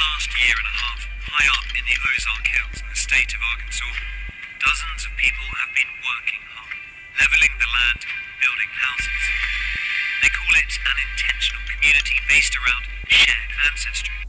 last year and a half, high up in the Ozark Hills in the state of Arkansas, dozens of people have been working hard, leveling the land, building houses. They call it an intentional community based around shared ancestry.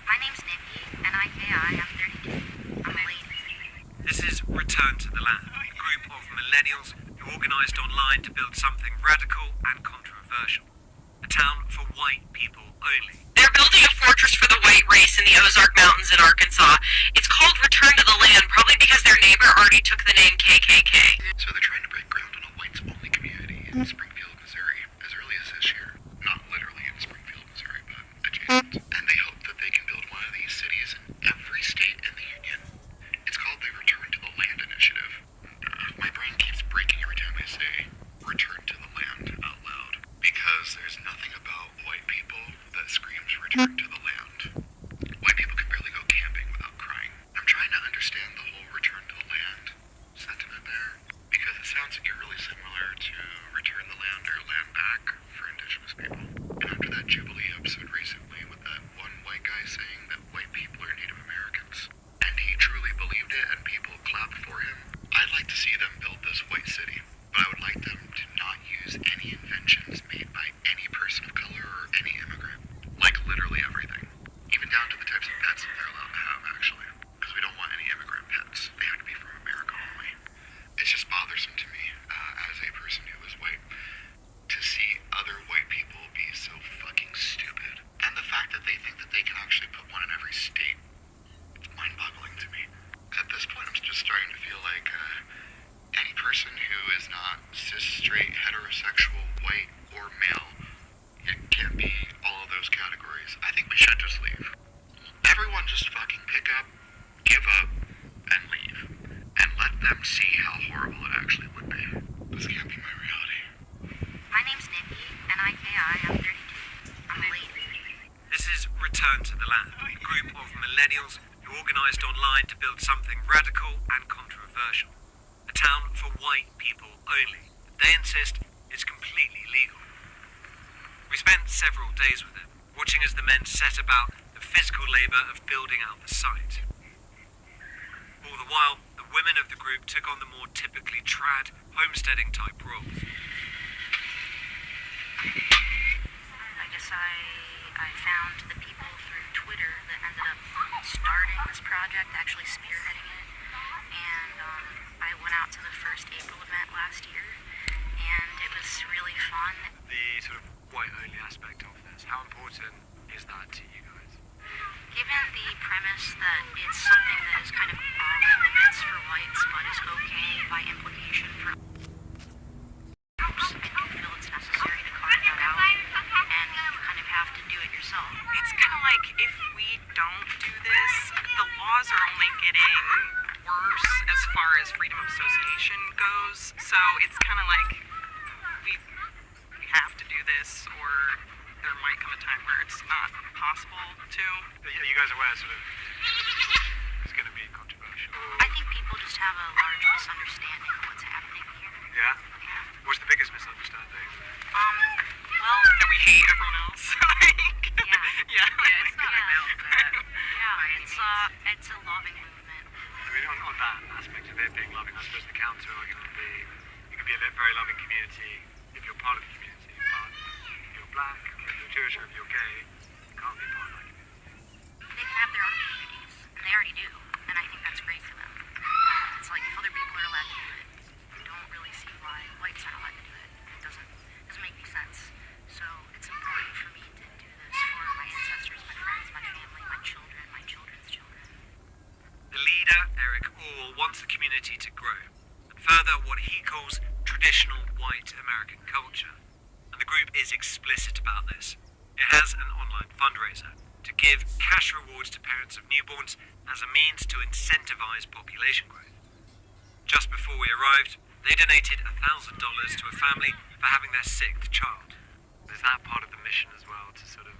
My name's Nikki, N-I-K-I, I'm 32. I'm a lady. This is Return to the Land, a group of millennials who organised online to build something radical and controversial. A town for white people only. They're building a fortress for the white race in the Ozark Mountains in Arkansas. It's called Return to the Land, probably because their neighbor already took the name KKK. So they're trying to break ground on a whites-only community in Springfield, Missouri, as early as this year. Not literally in Springfield, Missouri, but adjacent. And they hope that they can build one of these cities in every state in the Union. It's called the Return to the Land Initiative. My brain keeps breaking every time I say Return to the Land out loud. Because there's nothing about white people that screams return to the land. White people can barely go camping without crying. I'm trying to understand the whole return to the land sentiment there, because it sounds eerily similar to return the land or land back for indigenous people. And after that Jubilee episode recently with that one white guy saying that white people are Native Americans, and he truly believed it and people clapped for him, I'd like to see them build this white city. But I would like them to not use any inventions made by any person of color or any immigrant. Like literally everything. Even down to the types of pets that they're allowed to have, actually. Because we don't want any immigrant pets. They have to be from America only. It's just bothersome to me, as a person who is white, to see other white people be so fucking stupid. And the fact that they think that they can actually put one in every state, it's mind-boggling to me. At this point, I'm just starting to feel like, any person who is not cis, straight, heterosexual, white, or male, it can't be all of those categories. I think we should just leave. Everyone just fucking pick up, give up, and leave. And let them see how horrible it actually would be. This can't be my reality. My name's Nikki, N-I-K-I, I'm 32. I'm a lady. This is Return to the Land, a group of millennials who organised online to build something radical and controversial. A town for white people only. They insist it's completely legal. We spent several days with them, watching as the men set about the physical labour of building out the site. All the while, the women of the group took on the more typically trad, homesteading type roles. I guess I found the people through Twitter that ended up starting this project, actually spearheading it. And I went out to the first April event last year, and it was really fun. The sort of white-only aspect of this, how important is that to you guys? Given the premise that it's something that is kind of off limits for whites, but is okay by implication for groups, I do feel it's necessary to carve that out, and you kind of have to do it yourself. It's kind of like if we don't do this, the laws are only getting worse as far as freedom of association goes. So it's kind of like we have to do this, or there might come a time where it's not possible to. Yeah, you guys are aware sort of it's going to be controversial. I think people just have a large misunderstanding of what's happening here. Yeah? Yeah. What's the biggest misunderstanding? Well, That we hate everyone else. Like, yeah. yeah, it's not about that. Yeah, it's a loving movement. I mean, on that aspect of it being loving, I suppose the counter argument would be you can be a very loving community if you're part of the community, but if you're black, if you're Jewish, or if you're gay, you can't be part of that community. They can have their own communities, and they already do, and I think that's great for them. It's like if other people are allowed to do it, I don't really see why whites aren't allowed to do it. It doesn't make any sense. So it's important for me to do this for my ancestors, my friends, my family, my children, my children's children. The leader, Eric Orwell, wants the community to grow and further what he calls traditional white American culture. And the group is explicit about this. It has an online fundraiser to give cash rewards to parents of newborns as a means to incentivize population growth. Just before we arrived, they donated $1,000 to a family for having their 6th child. Is that part of the mission as well, to sort of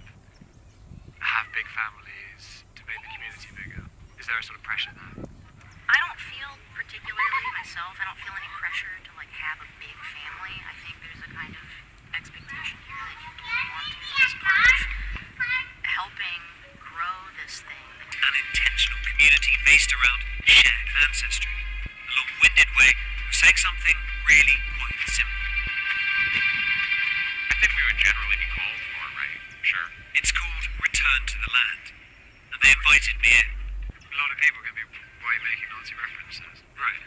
have big families, to make the community bigger? Is there a sort of pressure there? I don't feel particularly myself, I don't feel any pressure to like have a big family. I think there's a kind of expectation here that you want to as part of helping grow this thing. an intentional community based around shared ancestry. A long-winded way of saying something really quite simple. I think we would generally be called for, right? Sure. It's called Return to the Land, and they invited me in. A lot of people can be why you're making Nazi references. Right.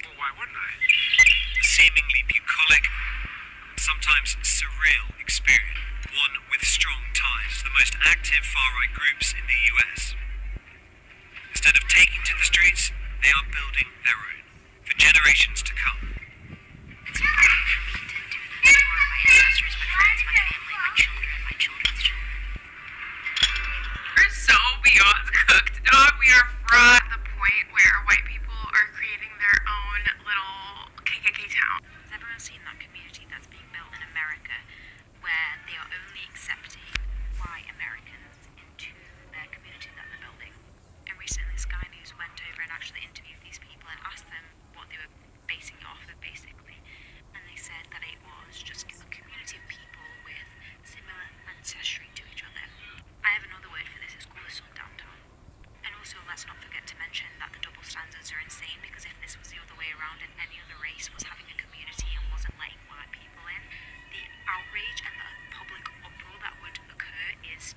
Well, why wouldn't I? A seemingly bucolic and sometimes surreal experience, one with strong ties to the most active far-right groups in the US. Instead of taking to the streets, they are building their own, for generations to come. It's important for me to do this for my ancestors, my friends, my family, my children, my children's children. We're so beyond cooked, dog. We are fried to the point where white people are creating their own little KKK town. Has everyone seen that community that's being built in America where they are only accepting white Americans into their community that they're building? And recently Sky News went over and actually interviewed these people and asked them what they were basing it off of, basically. And they said that it was just a community of people with similar ancestry to each other. I have another word for this, it's called a sundown town. And also, let's not forget to mention that the double standards are insane, because if this was the other way around and any other race was having a community and wasn't letting white people in, the outrage and the public uproar that would occur is,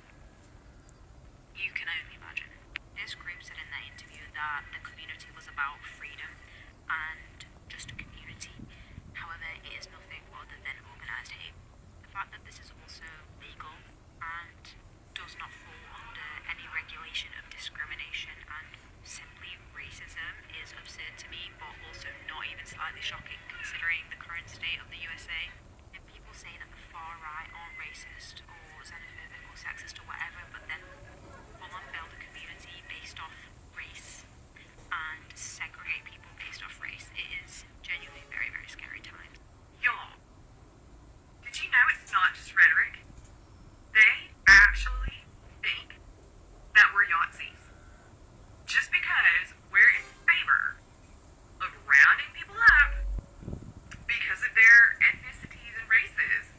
you can only imagine. This group said in their interview that the community was about freedom and just a community. However, it is nothing other than organised hate. The fact that this is also legal and does not fall under any regulation of discrimination and simply racism is absurd to me, but also not even slightly shocking considering the current state of the USA. And people say that the far right aren't racist or xenophobic or sexist or whatever, but then full on build a community based off race and segregate people based off race. It is genuinely very, very scary times. Y'all, did you know it's not just rhetoric? They actually think that we're Yahtzees. Just because we're in favor of rounding people up because of their ethnicities and races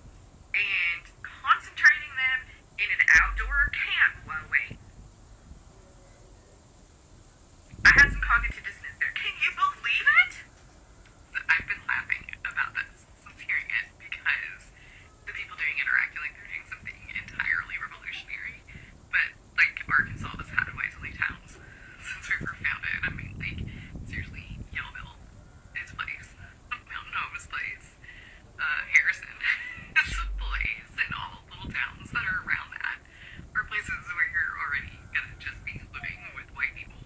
and concentrating them in an outdoor camp. Well, wait. I had some cognitive dissonance there. Can you believe it? So I've been laughing about this since hearing it because the people doing it are acting like they're doing something entirely revolutionary. But, like, Arkansas has had whites only towns since we were founded. I mean, like, seriously, Yellowville is a place. Mountain Home is a place. Harrison is a place. And all little towns that are around that are places where you're already gonna just be living with white people.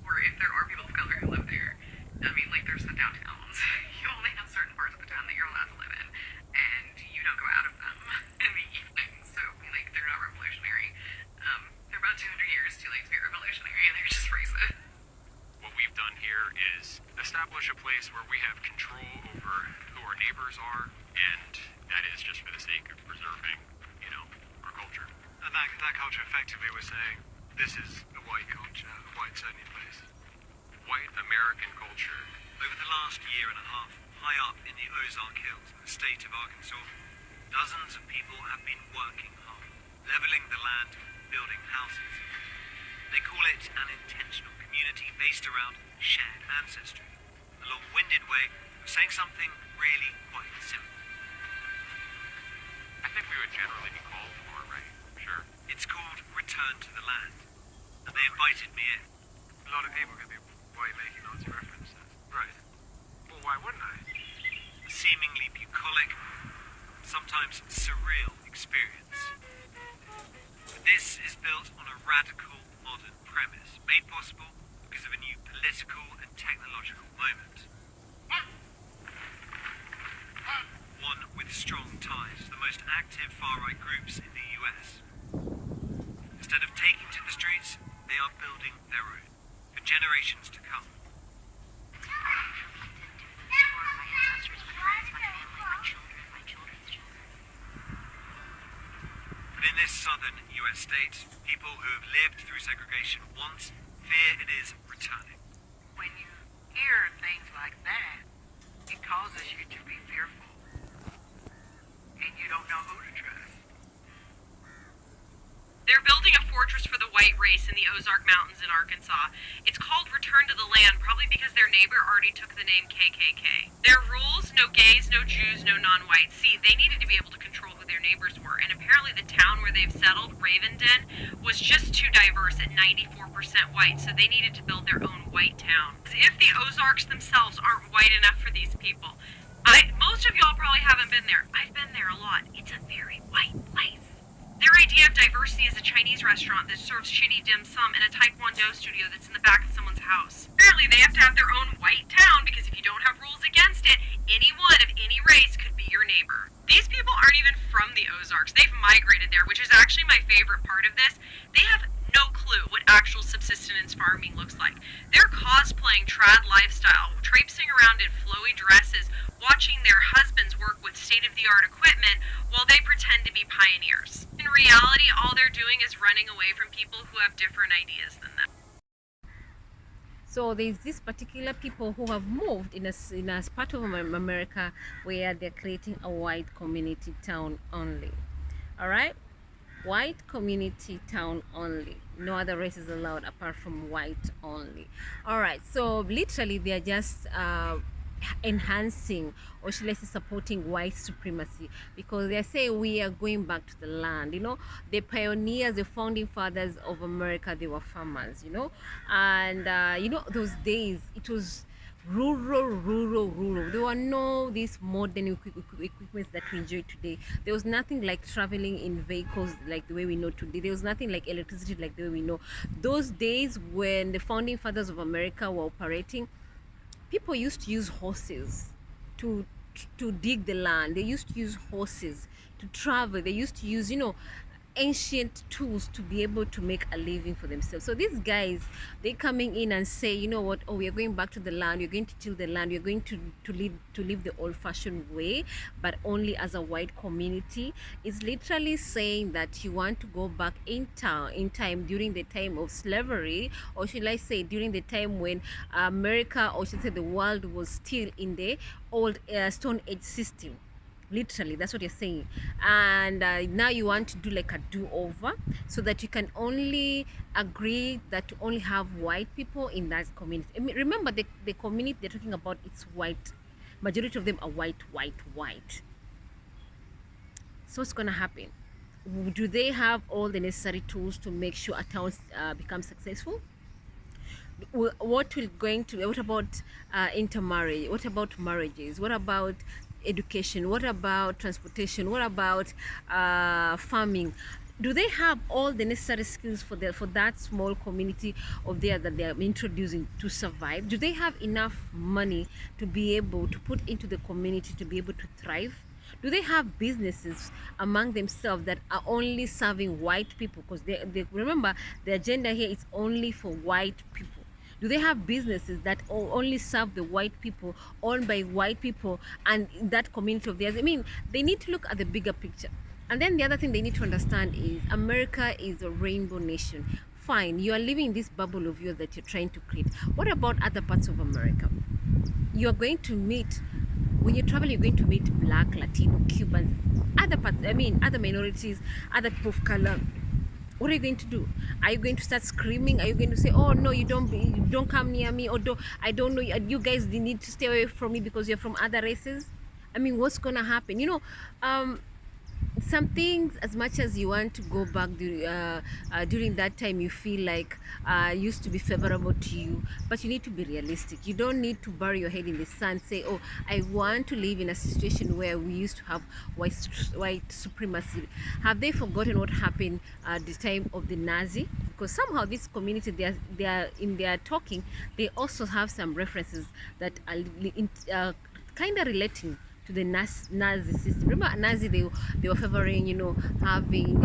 Or if there are people of color who live there, I mean, like, there's the downtowns. You only have certain parts of the town that you're allowed to live in. And you don't go out of them in the evening. So, like, they're not revolutionary. They're about 200 years too late to be revolutionary, and they're just racist. What we've done here is establish a place where we have control over who our neighbors are, and that is just for the sake of preserving, our culture. And that culture effectively was saying, this is a white culture, a whites-only place. White American culture. Over the last year and a half, high up in the Ozark Hills in the state of Arkansas, dozens of people have been working hard, leveling the land, building houses. They call it an intentional community based around shared ancestry, a long-winded way of saying something really quite simple. I think we would generally be called for, right? Sure. It's called Return to the Land, and they invited me in. A lot of people can be why you're making Nazi references. Right. Well, why wouldn't I? A seemingly bucolic, sometimes surreal experience. But this is built on a radical modern premise, made possible because of a new political and technological moment. One with strong ties to the most active far-right groups in the US. Instead of taking to the streets, they are building their own, for generations to come. It's important for me to do this for my ancestors, my friends, my family, my children, my children's children. But in this southern US state, people who have lived through segregation once fear it is returning. When you hear things like that, it causes you to be fearful. And you don't know who to trust. They're building a fortress for the white race in the Ozark Mountains in Arkansas. It's called Return to the Land, probably because their neighbor already took the name KKK. Their rules, no gays, no Jews, no non-whites. See, they needed to be able to control who their neighbors were, and apparently the town where they've settled, Ravenden, was just too diverse at 94% white, so they needed to build their own white town. As if the Ozarks themselves aren't white enough for these people. Most of y'all probably haven't been there. I've been there a lot. It's a very white place. Their idea of diversity is a Chinese restaurant that serves shitty dim sum and a Taekwondo studio that's in the back of someone's house. Apparently they have to have their own white town because if you don't have rules against it, anyone of any race could be your neighbor. These people aren't even from the Ozarks. They've migrated there, which is actually my favorite part of this. They have no clue what actual subsistence farming looks like. They're cosplaying trad lifestyle, traipsing around in flowy dresses, watching their husbands work with state-of-the-art equipment while they pretend to be pioneers. In reality, all they're doing is running away from people who have different ideas than them. So there's this particular people who have moved in a part of America where they're creating a white community town only. All right, white community town only. No other race is allowed apart from white only. All right, so literally they are just enhancing, or should I say supporting white supremacy, because they say we are going back to the land. You know, the pioneers, the founding fathers of America, they were farmers, you know, and you know, those days it was rural. There were no these modern equipments that we enjoy today. There was nothing like traveling in vehicles like the way we know today. There was nothing like electricity like the way we know. Those days when the founding fathers of America were operating, people used to use horses to dig the land. They used to use horses to travel. They used to use, you know, ancient tools to be able to make a living for themselves. So these guys, they coming in and say, you know what, oh, we are going back to the land, we're going to till the land, we're going to live the old-fashioned way, but only as a white community. It's literally saying that you want to go back in time during the time of slavery, or should I say during the time when America, or should I say the world, was still in the old Stone Age system. Literally, that's what you're saying. And now you want to do like a do-over, so that you can only agree that to only have white people in that community. I mean, remember, the community they're talking about, it's white. Majority of them are white. So what's gonna happen? Do they have all the necessary tools to make sure a town becomes successful? What about intermarriage? What about marriages? What about education? What about transportation? What about farming? Do they have all the necessary skills for that small community of theirs that they are introducing to survive? Do they have enough money to be able to put into the community to be able to thrive? Do they have businesses among themselves that are only serving white people? Because they remember, the agenda here is only for white people. Do they have businesses that only serve the white people, owned by white people, and that community of theirs? I mean, they need to look at the bigger picture. And then the other thing they need to understand is America is a rainbow nation. Fine, you are living in this bubble of yours that you're trying to create. What about other parts of America? You are going to meet, when you travel, you're going to meet Black, Latino, Cubans, other parts, I mean, other minorities, other people of color. What are you going to do? Are you going to start screaming? Are you going to say, oh no, you don't come near me, or I don't know, you guys need to stay away from me because you're from other races? I mean, what's gonna happen? You know, some things, as much as you want to go back during that time, you feel like used to be favorable to you, but you need to be realistic. You don't need to bury your head in the sand, say, oh, I want to live in a situation where we used to have white supremacy. Have they forgotten what happened at the time of the Nazi? Because somehow this community, they are in their talking, they also have some references that are kind of relating to the Nazi system. Remember, Nazi, they were favoring, you know, having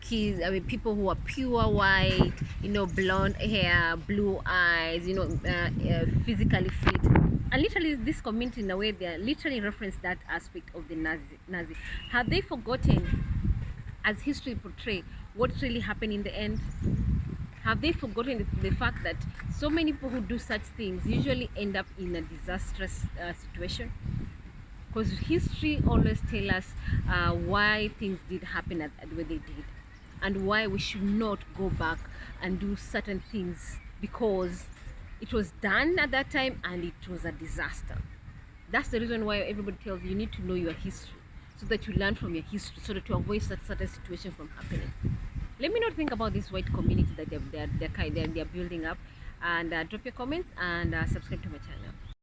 kids, I mean, people who are pure white, you know, blonde hair, blue eyes, you know, physically fit. And literally, this community, in a way, they are literally reference that aspect of the Nazi. Have they forgotten, as history portrays, what really happened in the end? Have they forgotten the fact that so many people who do such things usually end up in a disastrous situation? Because history always tells us why things did happen the way they did. and why we should not go back and do certain things because it was done at that time and it was a disaster. That's the reason why everybody tells you need to know your history so that you learn from your history so that you avoid that certain situation from happening. Let me know what you think about this white community that they're building up, and drop your comments and subscribe to my channel.